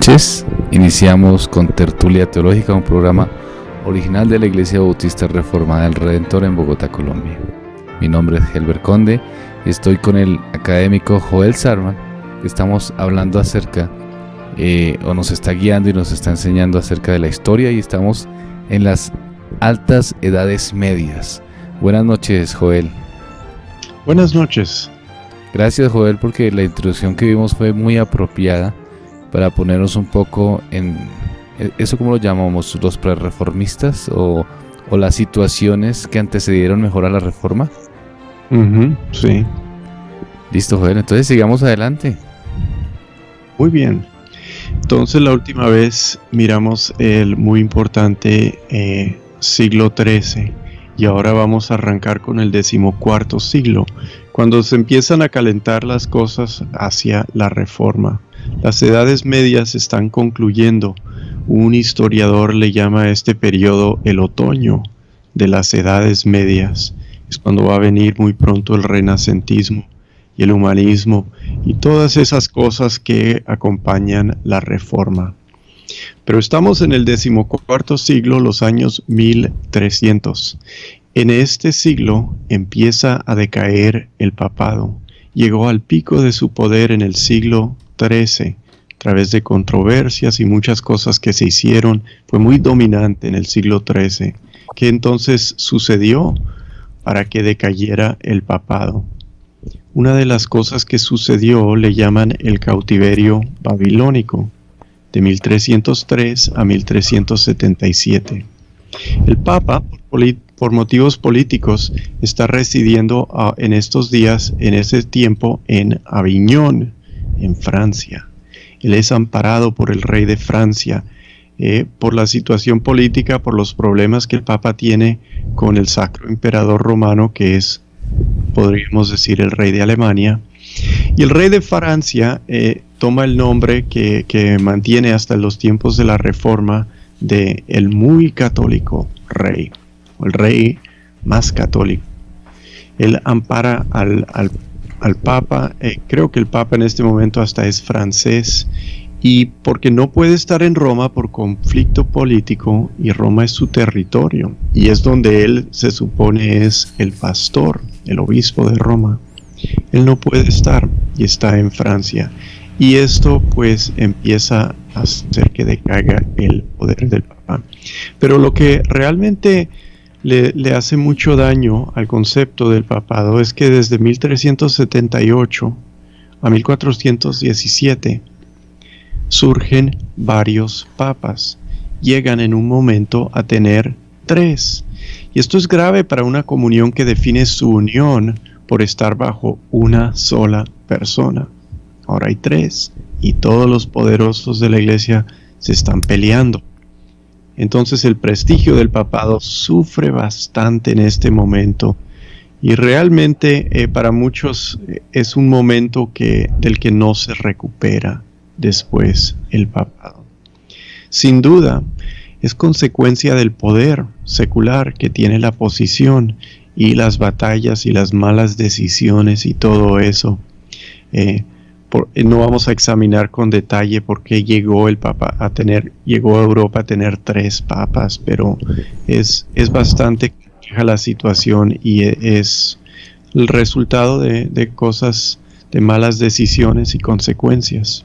noches. Iniciamos con Tertulia Teológica, un programa original de la Iglesia Bautista Reformada del Redentor en Bogotá, Colombia. Mi nombre es Helber Conde y estoy con el académico Joel Sarman. Estamos hablando acerca, o nos está guiando y nos está enseñando acerca de la historia, y estamos en las altas edades medias. Buenas noches, Joel. Buenas noches. Gracias, Joel, porque la introducción que vimos fue muy apropiada para ponernos un poco en eso, como lo llamamos, los prerreformistas o las situaciones que antecedieron mejor a la reforma. Sí. Listo, Joel, entonces sigamos adelante. Muy bien. Entonces la última vez miramos el muy importante siglo XIII y ahora vamos a arrancar con el 14º siglo, cuando se empiezan a calentar las cosas hacia la reforma. Las edades medias están concluyendo. Un historiador le llama a este periodo el otoño de las edades medias. Es cuando va a venir muy pronto el renacentismo y el humanismo y todas esas cosas que acompañan la reforma. Pero estamos en el 14º siglo, los años 1300. En este siglo empieza a decaer el papado. Llegó al pico de su poder en el siglo XIII, a través de controversias y muchas cosas que se hicieron. Fue muy dominante en el siglo XIII. ¿Qué entonces sucedió para que decayera el papado? Una de las cosas que sucedió le llaman el cautiverio babilónico, de 1303 a 1377. El Papa, por motivos políticos, está residiendo en estos días, en ese tiempo, en Aviñón, en Francia. Él es amparado por el rey de Francia, por la situación política, por los problemas que el Papa tiene con el Sacro Emperador Romano, que es, podríamos decir, el rey de Alemania. Y el rey de Francia toma el nombre que mantiene hasta los tiempos de la Reforma de el muy católico rey, o el rey más católico. Él ampara al Papa, creo que el Papa en este momento hasta es francés, y porque no puede estar en Roma por conflicto político, y Roma es su territorio, y es donde él se supone es el pastor, el obispo de Roma. Él no puede estar y está en Francia, y esto pues empieza a hacer que decaiga el poder del Papa. Pero lo que realmente le hace mucho daño al concepto del papado es que desde 1378 a 1417 surgen varios papas. Llegan en un momento a tener 3. Y esto es grave para una comunión que define su unión por estar bajo una sola persona. Ahora hay 3 y todos los poderosos de la iglesia se están peleando. Entonces el prestigio del papado sufre bastante en este momento, y realmente para muchos es un momento del que no se recupera después el papado. Sin duda es consecuencia del poder secular que tiene la posición, y las batallas y las malas decisiones y todo eso. No vamos a examinar con detalle por qué llegó el Papa llegó a Europa a tener 3 papas, pero es bastante compleja la situación, y es el resultado de cosas, de malas decisiones y consecuencias.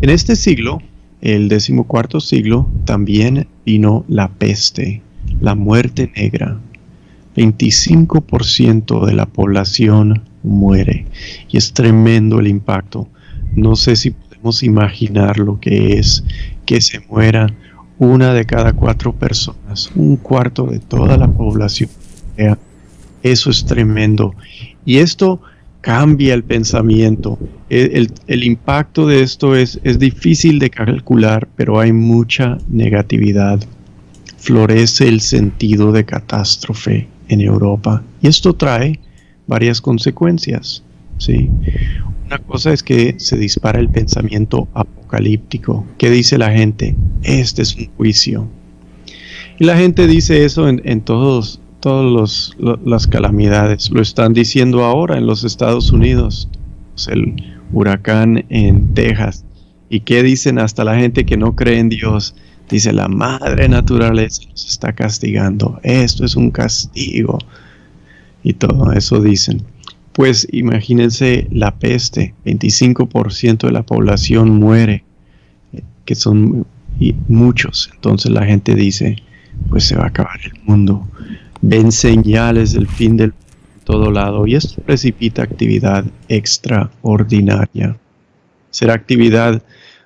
En este siglo, el 14º siglo, también vino la peste, la muerte negra. 25% de la población muere, y es tremendo el impacto. No sé si podemos imaginar lo que es que se muera 1 de cada 4 personas, 1/4 de toda la población. Eso es tremendo, y esto cambia el pensamiento. El impacto de esto es difícil de calcular, pero hay mucha negatividad. Florece el sentido de catástrofe en Europa, y esto trae varias consecuencias, ¿sí? Una cosa es que se dispara el pensamiento apocalíptico. ¿Qué dice la gente? Este es un juicio. Y la gente dice eso en todas las calamidades. Lo están diciendo ahora en los Estados Unidos. El huracán en Texas ¿Y qué dicen hasta la gente que no cree en Dios? Dice, la madre naturaleza nos está castigando. Esto es un castigo. Y todo eso dicen. Pues imagínense la peste. 25% de la población muere, que son muchos. Entonces la gente dice, pues se va a acabar el mundo. Ven señales del fin del mundo en todo lado. Y esto precipita actividad extraordinaria. Será actividad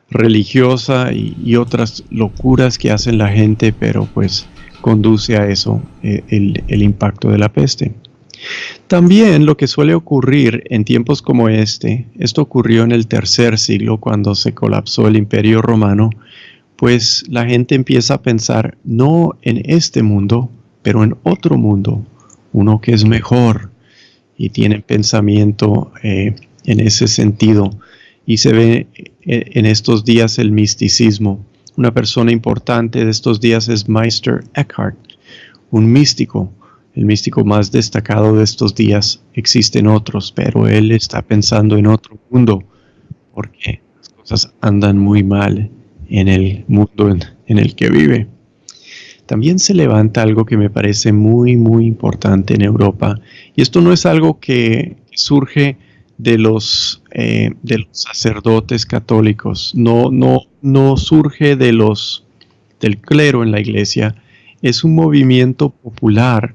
religiosa y otras locuras que hacen la gente, pero pues conduce a eso el impacto de la peste. También lo que suele ocurrir en tiempos como esto ocurrió en el tercer siglo cuando se colapsó el Imperio Romano, pues la gente empieza a pensar no en este mundo, pero en otro mundo, uno que es mejor, y tienen pensamiento en ese sentido. Y se ve en estos días el misticismo. Una persona importante de estos días es Meister Eckhart, un místico, el místico más destacado de estos días. Existen otros, pero él está pensando en otro mundo, porque las cosas andan muy mal en el mundo en el que vive. También se levanta algo que me parece muy, muy importante en Europa, y esto no es algo que surge de los sacerdotes católicos, no surge del clero en la iglesia, es un movimiento popular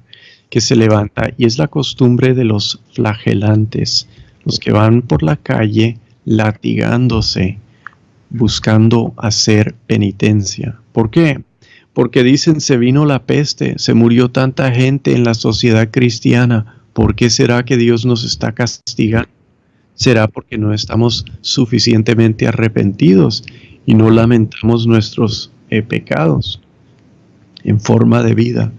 que se levanta, y es la costumbre de los flagelantes, los que van por la calle latigándose, buscando hacer penitencia. ¿Por qué? Porque dicen, se vino la peste, se murió tanta gente en la sociedad cristiana, ¿por qué será que Dios nos está castigando? ¿Será porque no estamos suficientemente arrepentidos y no lamentamos nuestros pecados en forma de vida?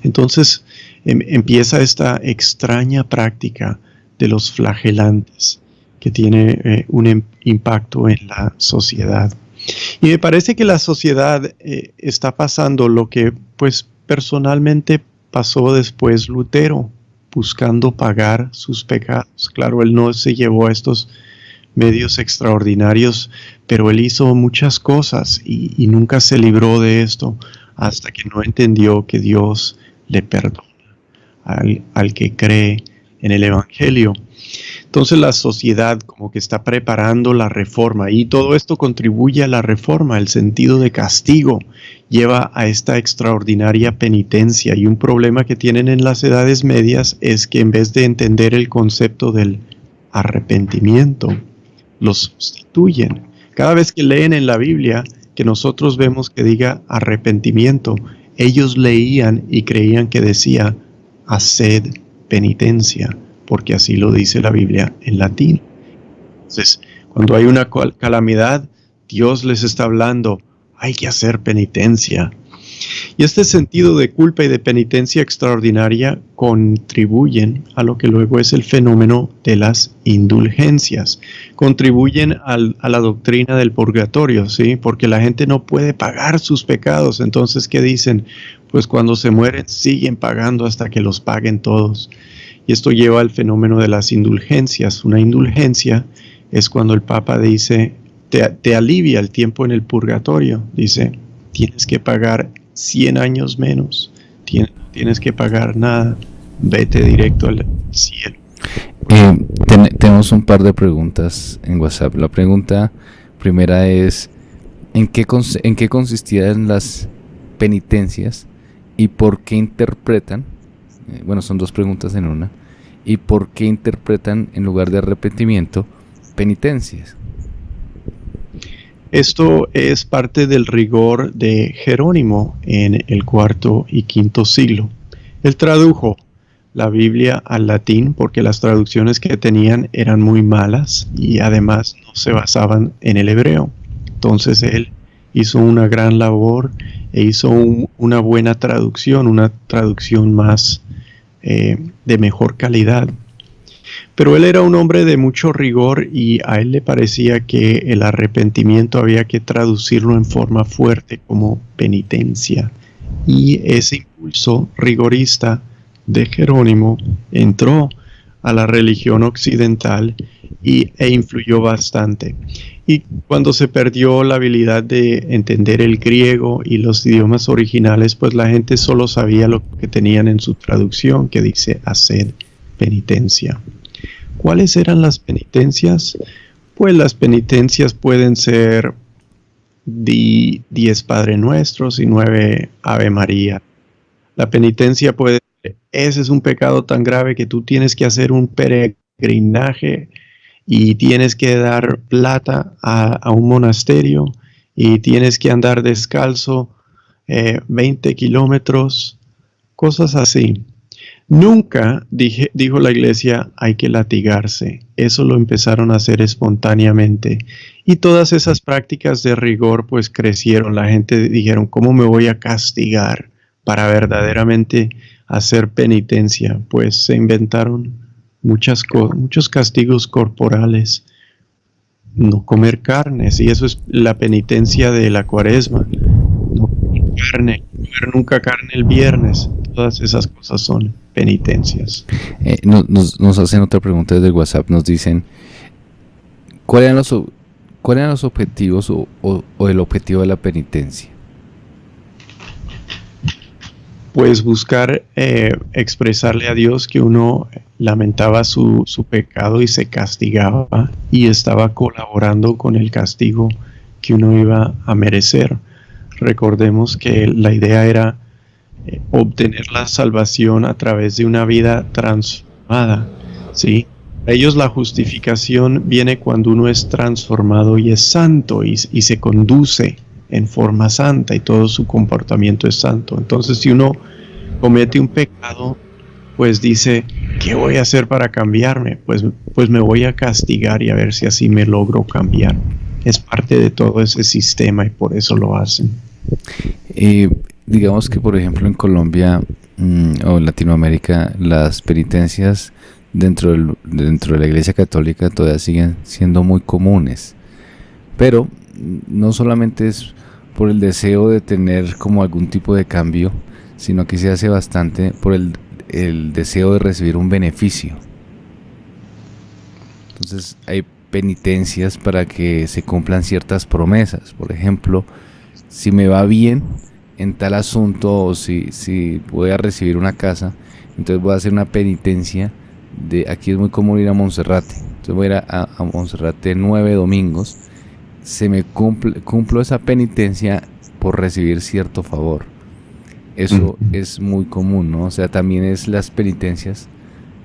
Entonces empieza esta extraña práctica de los flagelantes que tiene un impacto en la sociedad. Y me parece que la sociedad está pasando lo que pues personalmente pasó después Lutero, buscando pagar sus pecados. Claro, él no se llevó a estos medios extraordinarios, pero él hizo muchas cosas y nunca se libró de esto hasta que no entendió que Dios le perdona al que cree en el Evangelio. Entonces la sociedad como que está preparando la reforma, y todo esto contribuye a la reforma. El sentido de castigo lleva a esta extraordinaria penitencia, y un problema que tienen en las edades medias es que en vez de entender el concepto del arrepentimiento, lo sustituyen. Cada vez que leen en la Biblia que nosotros vemos que diga arrepentimiento, ellos leían y creían que decía haced penitencia, porque así lo dice la Biblia en latín. Entonces, cuando hay una calamidad, Dios les está hablando, hay que hacer penitencia. Y este sentido de culpa y de penitencia extraordinaria contribuyen a lo que luego es el fenómeno de las indulgencias. Contribuyen a la doctrina del purgatorio, ¿sí? Porque la gente no puede pagar sus pecados. Entonces, ¿qué dicen? Pues cuando se mueren siguen pagando hasta que los paguen todos. Y esto lleva al fenómeno de las indulgencias. Una indulgencia es cuando el Papa dice, te alivia el tiempo en el purgatorio. Dice, tienes que pagar 100 años menos, tienes que pagar nada, vete directo al cielo. Tenemos un par de preguntas en WhatsApp. La pregunta primera es, ¿en qué consistían las penitencias y por qué interpretan? Bueno, son dos preguntas en una. ¿Y por qué interpretan en lugar de arrepentimiento penitencias? Esto es parte del rigor de Jerónimo en el cuarto y quinto siglo. Él tradujo la Biblia al latín porque las traducciones que tenían eran muy malas y además no se basaban en el hebreo. Entonces él hizo una gran labor e hizo una buena traducción, una traducción más de mejor calidad. Pero él era un hombre de mucho rigor y a él le parecía que el arrepentimiento había que traducirlo en forma fuerte como penitencia. Y ese impulso rigorista de Jerónimo entró a la religión occidental e influyó bastante. Y cuando se perdió la habilidad de entender el griego y los idiomas originales, pues la gente solo sabía lo que tenían en su traducción, que dice haced penitencia. ¿Cuáles eran las penitencias? Pues las penitencias pueden ser 10 Padre Nuestros y 9 Ave María. La penitencia puede ser, ese es un pecado tan grave que tú tienes que hacer un peregrinaje y tienes que dar plata a un monasterio y tienes que andar descalzo 20 kilómetros, cosas así. Nunca, dijo la iglesia, hay que latigarse. Eso lo empezaron a hacer espontáneamente. Y todas esas prácticas de rigor pues crecieron. La gente dijeron, ¿cómo me voy a castigar para verdaderamente hacer penitencia? Pues se inventaron muchos castigos corporales. No comer carnes, y eso es la penitencia de la Cuaresma. No comer carne, comer nunca carne el viernes. Todas esas cosas son penitencias. Nos hacen otra pregunta desde WhatsApp. Nos dicen, ¿cuáles eran los objetivos o el objetivo de la penitencia? Pues buscar expresarle a Dios que uno lamentaba su pecado y se castigaba y estaba colaborando con el castigo que uno iba a merecer. Recordemos que la idea era obtener la salvación a través de una vida transformada, ¿sí? Para ellos la justificación viene cuando uno es transformado y es santo y se conduce en forma santa y todo su comportamiento es santo. Entonces, si uno comete un pecado, pues dice, ¿qué voy a hacer para cambiarme? Pues me voy a castigar y a ver si así me logro cambiar. Es parte de todo ese sistema y por eso lo hacen. Digamos que, por ejemplo, en Colombia o en Latinoamérica, las penitencias dentro de la Iglesia Católica todavía siguen siendo muy comunes. Pero no solamente es por el deseo de tener como algún tipo de cambio, sino que se hace bastante por el deseo de recibir un beneficio. Entonces hay penitencias para que se cumplan ciertas promesas. Por ejemplo, si me va bien en tal asunto o si voy a recibir una casa, entonces voy a hacer una penitencia. Aquí es muy común ir a Monserrate. Entonces voy a ir a Monserrate 9 domingos. Cumplo esa penitencia por recibir cierto favor. Eso es muy común, ¿no? O sea, también es las penitencias.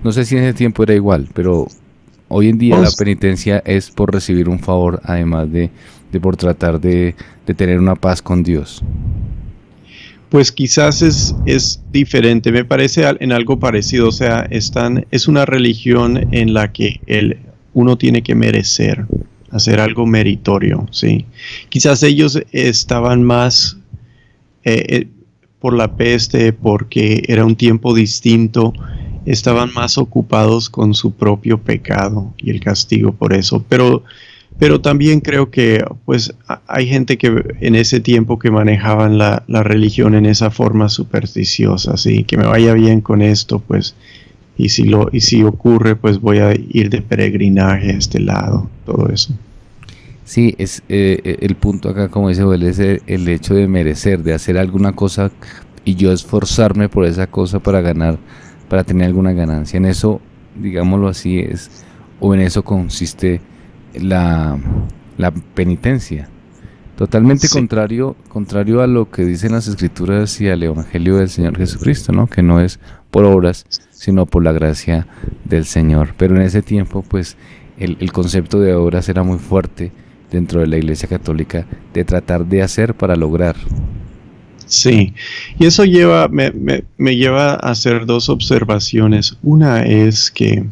No sé si en ese tiempo era igual, pero hoy en día la penitencia es por recibir un favor, además de por tratar de tener una paz con Dios. Pues quizás es diferente, me parece en algo parecido, o sea, es una religión en la que uno tiene que merecer, hacer algo meritorio, ¿sí? Quizás ellos estaban más por la peste, porque era un tiempo distinto, estaban más ocupados con su propio pecado y el castigo por eso, pero también creo que pues hay gente que en ese tiempo que manejaban la religión en esa forma supersticiosa, ¿sí? Que me vaya bien con esto, pues, y si ocurre, pues voy a ir de peregrinaje a este lado, todo eso. Sí, es el punto acá, como dice Joel, es el hecho de merecer, de hacer alguna cosa y yo esforzarme por esa cosa para ganar, para tener alguna ganancia. En eso, digámoslo así, o en eso consiste la penitencia. Totalmente sí. contrario a lo que dicen las Escrituras y al Evangelio del Señor Jesucristo, ¿no? Que no es por obras, sino por la gracia del Señor. Pero en ese tiempo, pues, el concepto de obras era muy fuerte dentro de la Iglesia Católica, de tratar de hacer para lograr. Sí, y eso me lleva a hacer dos observaciones. Una es que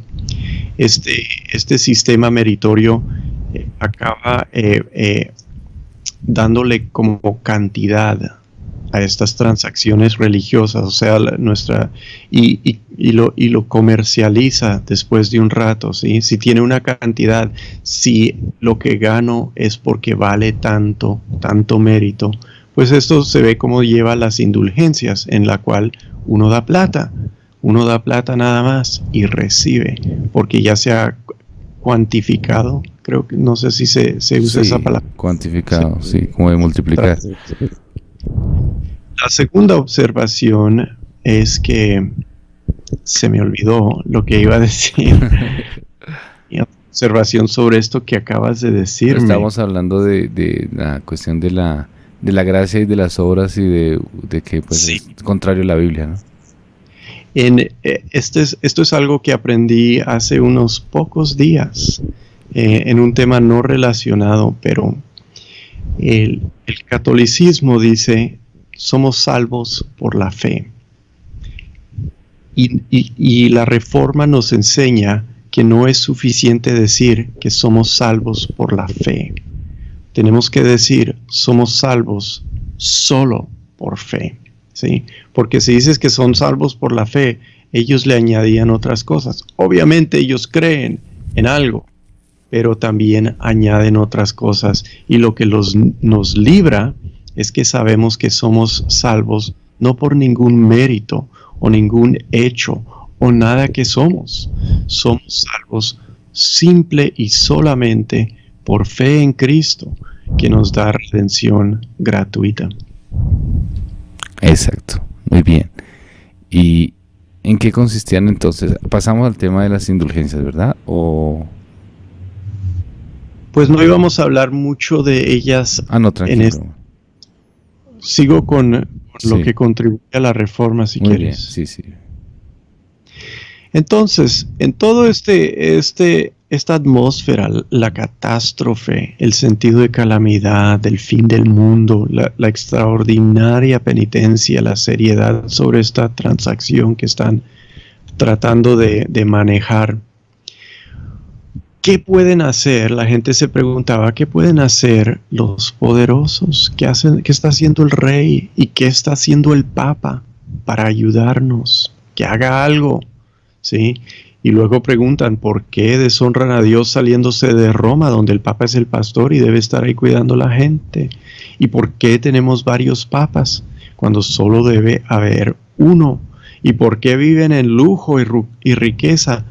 este sistema meritorio acaba dándole como cantidad a estas transacciones religiosas, o sea, y lo comercializa después de un rato, ¿sí? Si tiene una cantidad, si lo que gano es porque vale tanto mérito, pues esto se ve como lleva las indulgencias, en la cual uno da plata nada más y recibe, porque ya se ha cuantificado, creo que no sé si se usa esa palabra. Cuantificado, sí, como de multiplicar. La segunda observación es que se me olvidó lo que iba a decir. Y otra observación sobre esto que acabas de decirme. Estamos hablando de la cuestión de la gracia y de las obras y de que pues Sí. es contrario a la Biblia, ¿no? Esto es algo que aprendí hace unos pocos días en un tema no relacionado, pero el catolicismo dice somos salvos por la fe. Y la Reforma nos enseña que no es suficiente decir que somos salvos por la fe. Tenemos que decir somos salvos solo por fe, ¿sí? Porque si dices que son salvos por la fe, ellos le añadían otras cosas. Obviamente ellos creen en algo, pero también añaden otras cosas. Y lo que nos libra es que sabemos que somos salvos no por ningún mérito o ningún hecho o nada que somos. Somos salvos simple y solamente por fe en Cristo, que nos da redención gratuita. Exacto, muy bien. ¿Y en qué consistían entonces? Pasamos al tema de las indulgencias, ¿verdad? Pues no íbamos a hablar mucho de ellas. No, tranquilo. Sigo con lo que contribuye a la Reforma, si muy quieres. Bien, sí. Entonces, en todo esta atmósfera, la catástrofe, el sentido de calamidad, el fin del mundo, la extraordinaria penitencia, la seriedad sobre esta transacción que están tratando de manejar, ¿qué pueden hacer? La gente se preguntaba, ¿qué pueden hacer los poderosos? ¿Qué está haciendo el rey? ¿Y qué está haciendo el papa para ayudarnos? Que haga algo, ¿sí? Y luego preguntan, ¿por qué deshonran a Dios saliéndose de Roma, donde el papa es el pastor y debe estar ahí cuidando a la gente? ¿Y por qué tenemos varios papas cuando solo debe haber uno? ¿Y por qué viven en lujo y riqueza,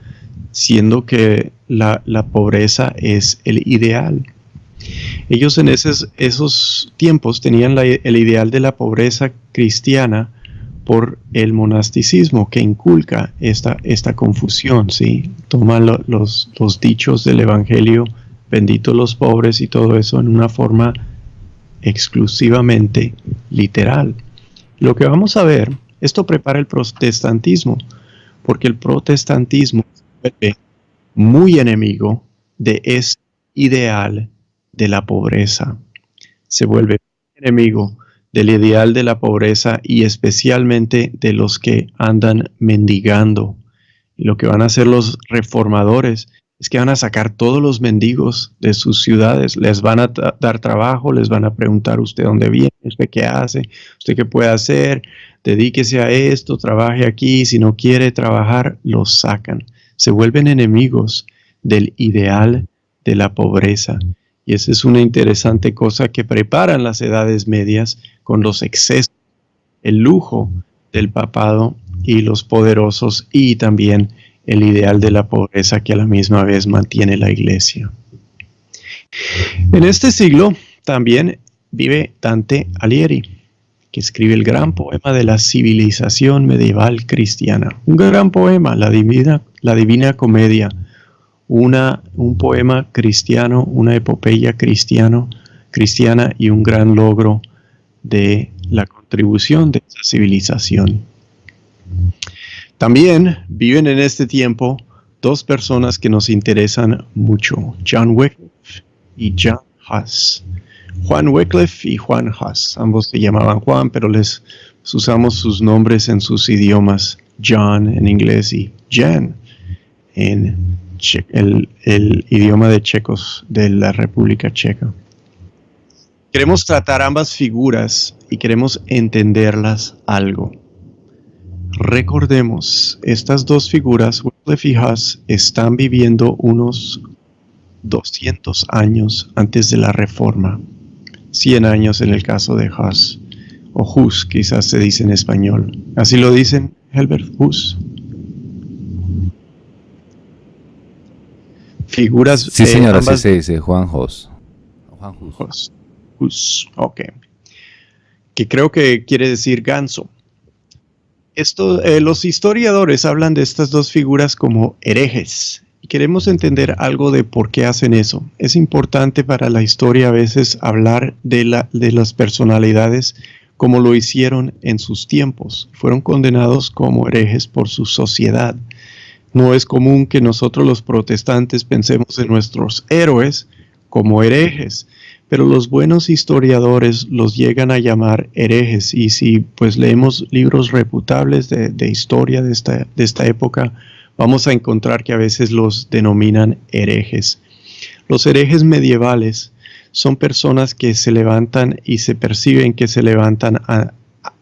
siendo que la pobreza es el ideal? Ellos en esos tiempos tenían el ideal de la pobreza cristiana por el monasticismo que inculca esta confusión, ¿sí? Toma los dichos del Evangelio, benditos los pobres y todo eso en una forma exclusivamente literal. Lo que vamos a ver, esto prepara el protestantismo, porque el protestantismo se vuelve muy enemigo de ese ideal de la pobreza. Se vuelve enemigo del ideal de la pobreza y especialmente de los que andan mendigando. Y lo que van a hacer los reformadores es que van a sacar todos los mendigos de sus ciudades, les van a dar trabajo, les van a preguntar usted dónde viene, usted qué hace, usted qué puede hacer, dedíquese a esto, trabaje aquí, si no quiere trabajar, los sacan. Se vuelven enemigos del ideal de la pobreza. Y esa es una interesante cosa que preparan las edades medias con los excesos, el lujo del papado y los poderosos y también el ideal de la pobreza que a la misma vez mantiene la iglesia. En este siglo también vive Dante Alighieri, que escribe el gran poema de la civilización medieval cristiana. Un gran poema, la Divina Comedia, un poema cristiano, una epopeya cristiana y un gran logro de la contribución de esa civilización. También viven en este tiempo dos personas que nos interesan mucho, John Wycliffe y John Huss. Juan Wycliffe y Juan Huss, ambos se llamaban Juan, pero les usamos sus nombres en sus idiomas, John en inglés y Jan en el idioma de checos de la República Checa. Queremos tratar ambas figuras y queremos entenderlas algo. Recordemos, estas dos figuras, Wycliffe y Huss, están viviendo unos 200 años antes de la Reforma. 100 años en el caso de Huss, o Hus quizás se dice en español. ¿Así lo dicen, Helbert? Hus. figuras. Sí, señora, ambas, sí se dice Juan Hus. Juan Hus. Ok. Que creo que quiere decir ganso. Los historiadores hablan de estas dos figuras como herejes. Y queremos entender algo de por qué hacen eso. Es importante para la historia a veces hablar de las personalidades como lo hicieron en sus tiempos. Fueron condenados como herejes por su sociedad. No es común que nosotros los protestantes pensemos en nuestros héroes como herejes, pero los buenos historiadores los llegan a llamar herejes. Y si pues leemos libros reputables de historia de esta época, vamos a encontrar que a veces los denominan herejes. Los herejes medievales son personas que se levantan y se perciben que se levantan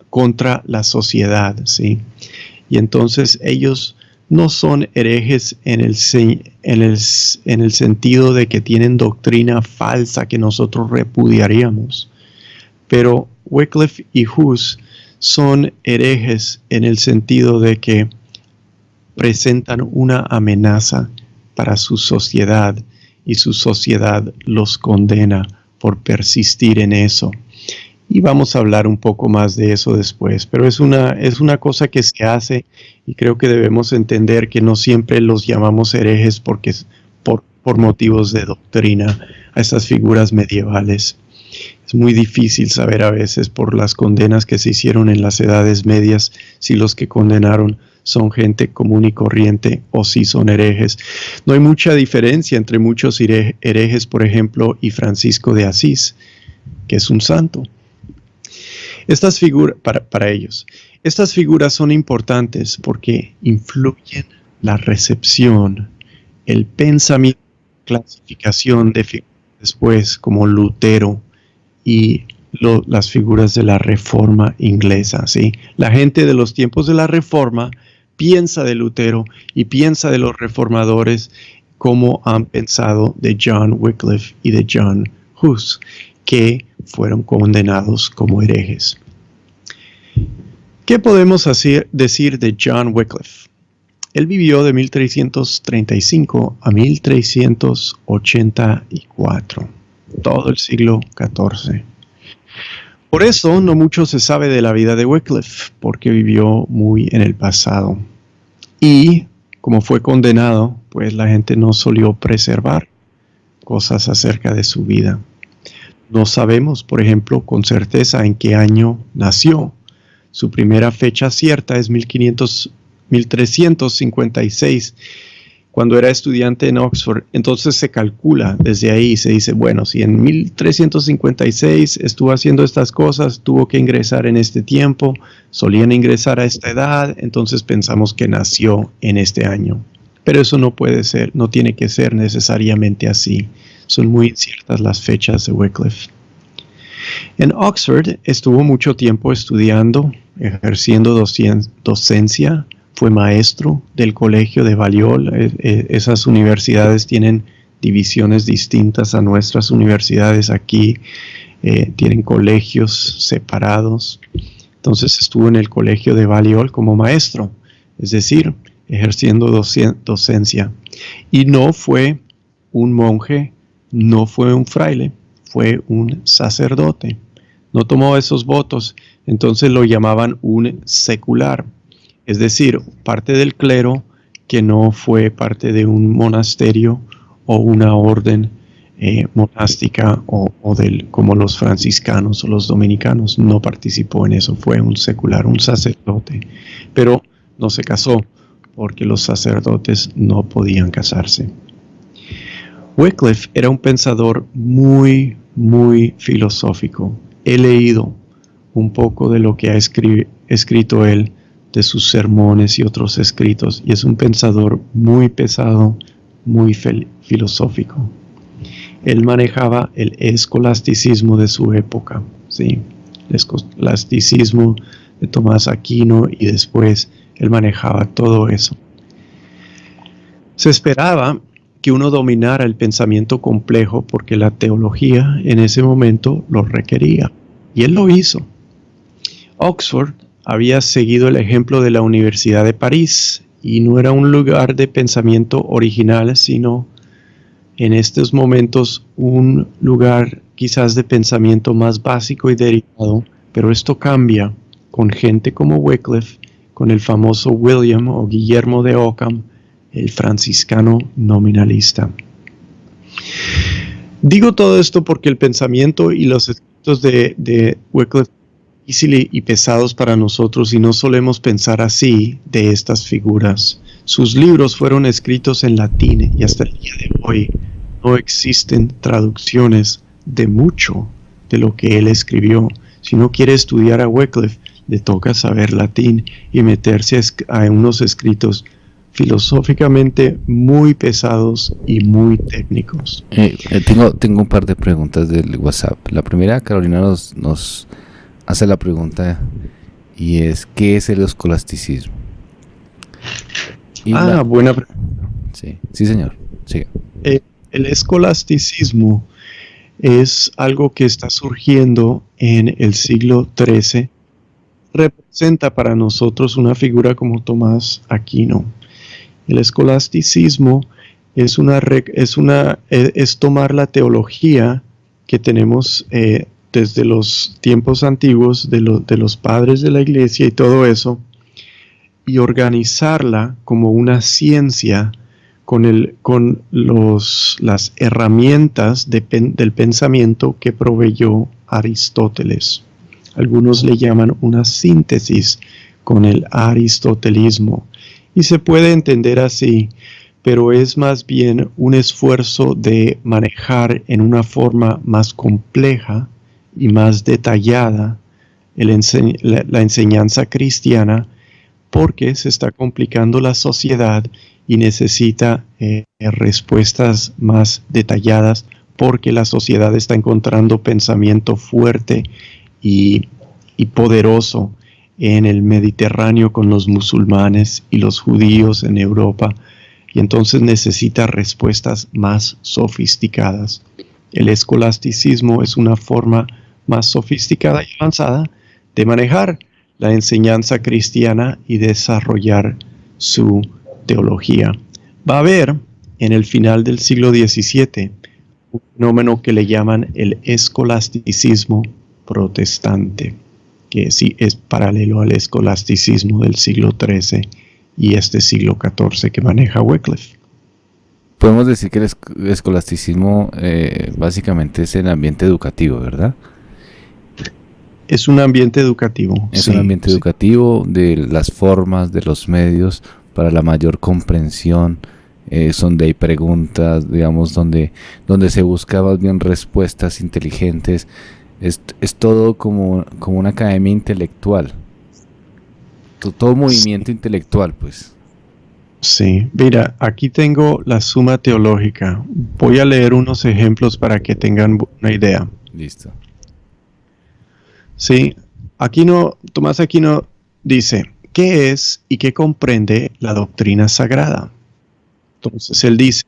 contra la sociedad, ¿sí? Y entonces ellos no son herejes en el sentido de que tienen doctrina falsa que nosotros repudiaríamos. Pero Wycliffe y Hus son herejes en el sentido de que presentan una amenaza para su sociedad y su sociedad los condena por persistir en eso. Y vamos a hablar un poco más de eso después, pero es una cosa que se hace y creo que debemos entender que no siempre los llamamos herejes porque por motivos de doctrina a estas figuras medievales. Es muy difícil saber a veces por las condenas que se hicieron en las edades medias si los que condenaron son gente común y corriente o si son herejes. No hay mucha diferencia entre muchos herejes, por ejemplo, y Francisco de Asís, que es un santo. Estas figuras, para ellos, estas figuras son importantes porque influyen la recepción, el pensamiento, clasificación de figuras después, como Lutero y las figuras de la Reforma inglesa, ¿sí? La gente de los tiempos de la Reforma piensa de Lutero y piensa de los reformadores como han pensado de John Wycliffe y de John Hus, que fueron condenados como herejes. ¿Qué podemos decir de John Wycliffe? Él vivió de 1335 a 1384, todo el siglo XIV. Por eso no mucho se sabe de la vida de Wycliffe, porque vivió muy en el pasado. Y como fue condenado, pues la gente no solió preservar cosas acerca de su vida. No sabemos, por ejemplo, con certeza en qué año nació. Su primera fecha cierta es 1356, cuando era estudiante en Oxford. Entonces se calcula desde ahí, se dice, bueno, si en 1356 estuvo haciendo estas cosas, tuvo que ingresar en este tiempo, solían ingresar a esta edad, entonces pensamos que nació en este año. Pero eso no puede ser, no tiene que ser necesariamente así. Son muy inciertas las fechas de Wycliffe. En Oxford estuvo mucho tiempo estudiando, ejerciendo docencia. Fue maestro del colegio de Balliol. Esas universidades tienen divisiones distintas a nuestras universidades aquí. Tienen colegios separados. Entonces estuvo en el colegio de Balliol como maestro, es decir, ejerciendo docencia. Y no fue un monje, no fue un fraile, fue un sacerdote. No tomó esos votos, entonces lo llamaban un secular. Es decir, parte del clero que no fue parte de un monasterio o una orden monástica como los franciscanos o los dominicanos. No participó en eso, fue un secular, un sacerdote. Pero no se casó porque los sacerdotes no podían casarse. Wycliffe era un pensador muy, muy filosófico. He leído un poco de lo que ha escrito él, de sus sermones y otros escritos, y es un pensador muy pesado, muy filosófico. Él manejaba el escolasticismo de su época, ¿sí? El escolasticismo de Tomás Aquino, y después él manejaba todo eso. Se esperaba que uno dominara el pensamiento complejo porque la teología en ese momento lo requería, y él lo hizo. Oxford había seguido el ejemplo de la Universidad de París y no era un lugar de pensamiento original, sino en estos momentos un lugar quizás de pensamiento más básico y derivado, pero esto cambia con gente como Wycliffe, con el famoso William o Guillermo de Ockham, el franciscano nominalista. Digo todo esto porque el pensamiento y los escritos de Wycliffe son difíciles y pesados para nosotros y no solemos pensar así de estas figuras. Sus libros fueron escritos en latín y hasta el día de hoy no existen traducciones de mucho de lo que él escribió. Si uno quiere estudiar a Wycliffe, le toca saber latín y meterse a unos escritos filosóficamente muy pesados y muy técnicos. Tengo un par de preguntas del WhatsApp. La primera, Carolina nos hace la pregunta y es: ¿qué es el escolasticismo? Buena pregunta. Sí, señor. Siga. El escolasticismo es algo que está surgiendo en el siglo XIII. Representa para nosotros una figura como Tomás Aquino. El escolasticismo es tomar la teología que tenemos desde los tiempos antiguos de los padres de la iglesia y todo eso, y organizarla como una ciencia con las herramientas del pensamiento que proveyó Aristóteles. Algunos le llaman una síntesis con el aristotelismo. Y se puede entender así, pero es más bien un esfuerzo de manejar en una forma más compleja y más detallada la enseñanza cristiana, porque se está complicando la sociedad y necesita respuestas más detalladas, porque la sociedad está encontrando pensamiento fuerte y poderoso en el Mediterráneo con los musulmanes y los judíos en Europa, y entonces necesita respuestas más sofisticadas. El escolasticismo es una forma más sofisticada y avanzada de manejar la enseñanza cristiana y desarrollar su teología. Va a haber en el final del siglo XVII un fenómeno que le llaman el escolasticismo protestante, que sí es paralelo al escolasticismo del siglo XIII y este siglo XIV que maneja Wycliffe. Podemos decir que el escolasticismo básicamente es el ambiente educativo, ¿verdad? Es un ambiente educativo. Es un ambiente educativo de las formas, de los medios para la mayor comprensión, donde hay preguntas, digamos, donde se busca más bien respuestas inteligentes. Es todo como una academia intelectual, todo movimiento intelectual, pues. Sí, mira, aquí tengo la Suma Teológica. Voy a leer unos ejemplos para que tengan una idea. Listo. Sí, Tomás Aquino dice: ¿qué es y qué comprende la doctrina sagrada? Entonces él dice,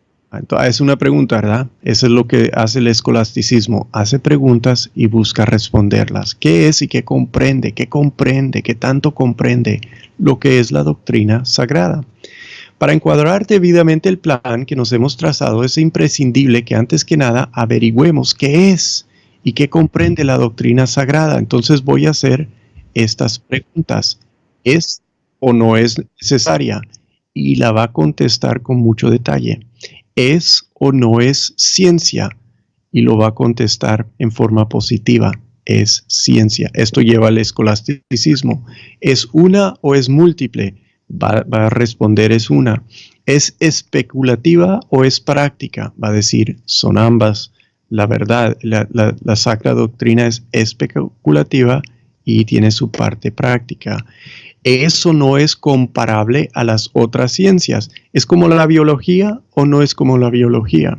es una pregunta, ¿verdad? Eso es lo que hace el escolasticismo, hace preguntas y busca responderlas. ¿Qué es y qué comprende? ¿Qué comprende? ¿Qué tanto comprende lo que es la doctrina sagrada? Para encuadrar debidamente el plan que nos hemos trazado, es imprescindible que antes que nada averigüemos qué es y qué comprende la doctrina sagrada. Entonces voy a hacer estas preguntas. ¿Es o no es necesaria? Y la va a contestar con mucho detalle. ¿Es o no es ciencia? Y lo va a contestar en forma positiva. Es ciencia. Esto lleva al escolasticismo. ¿Es una o es múltiple? Va a responder es una. ¿Es especulativa o es práctica? Va a decir son ambas. La verdad, la sacra doctrina es especulativa y tiene su parte práctica. Eso no es comparable a las otras ciencias. ¿Es como la biología o no es como la biología?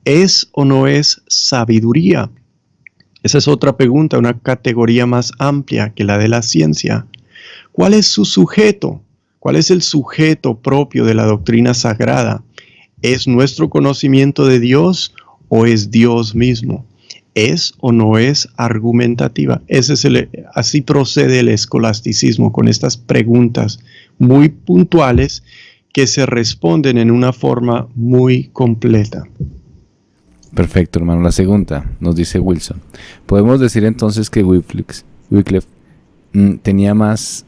¿Es o no es sabiduría? Esa es otra pregunta, una categoría más amplia que la de la ciencia. ¿Cuál es su sujeto? ¿Cuál es el sujeto propio de la doctrina sagrada? ¿Es nuestro conocimiento de Dios o es Dios mismo? ¿Es o no es argumentativa? Así procede el escolasticismo, con estas preguntas muy puntuales que se responden en una forma muy completa. Perfecto, hermano. La segunda, nos dice Wilson. ¿Podemos decir entonces que Wycliffe tenía más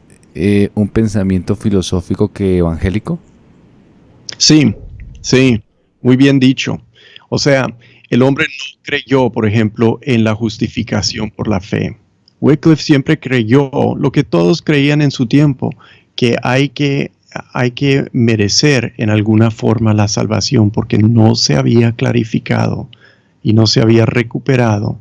un pensamiento filosófico que evangélico? Sí, sí, muy bien dicho. O sea, el hombre no creyó, por ejemplo, en la justificación por la fe. Wycliffe siempre creyó lo que todos creían en su tiempo, que hay que merecer en alguna forma la salvación porque no se había clarificado y no se había recuperado.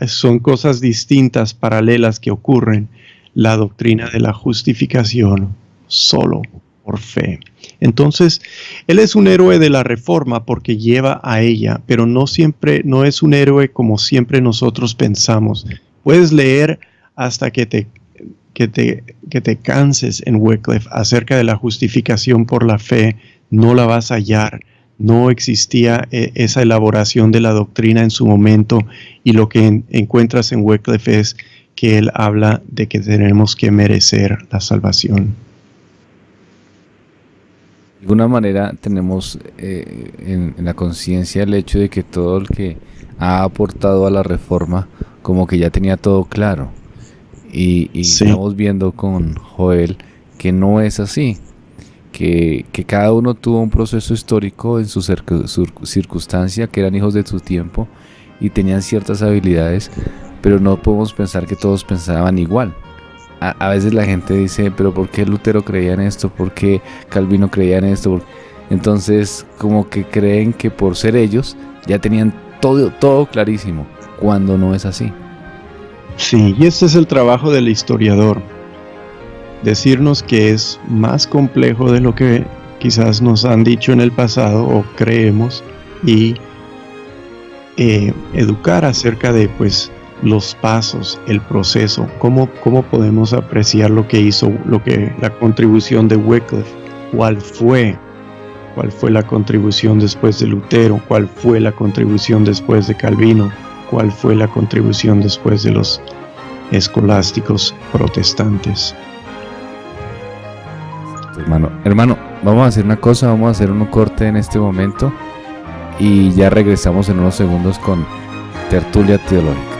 Son cosas distintas, paralelas que ocurren. La doctrina de la justificación solo por fe. Entonces, él es un héroe de la Reforma porque lleva a ella, pero no es un héroe como siempre nosotros pensamos. Puedes leer hasta que te canses en Wycliffe acerca de la justificación por la fe, no la vas a hallar. No existía esa elaboración de la doctrina en su momento, y lo que encuentras en Wycliffe es que él habla de que tenemos que merecer la salvación. De alguna manera tenemos en la conciencia el hecho de que todo el que ha aportado a la Reforma como que ya tenía todo claro, y sí, estamos viendo con Joel que no es así, que cada uno tuvo un proceso histórico en su circunstancia, que eran hijos de su tiempo y tenían ciertas habilidades, pero no podemos pensar que todos pensaban igual. A veces la gente dice, pero ¿por qué Lutero creía en esto? ¿Por qué Calvino creía en esto? Entonces, como que creen que por ser ellos ya tenían todo clarísimo, cuando no es así. Sí, y este es el trabajo del historiador. Decirnos que es más complejo de lo que quizás nos han dicho en el pasado o creemos, y educar acerca de los pasos, el proceso, cómo podemos apreciar lo que hizo, la contribución de Wycliffe, cuál fue la contribución después de Lutero, cuál fue la contribución después de Calvino, cuál fue la contribución después de los escolásticos protestantes. Hermano, vamos a hacer una cosa, vamos a hacer un corte en este momento y ya regresamos en unos segundos con Tertulia Teológica.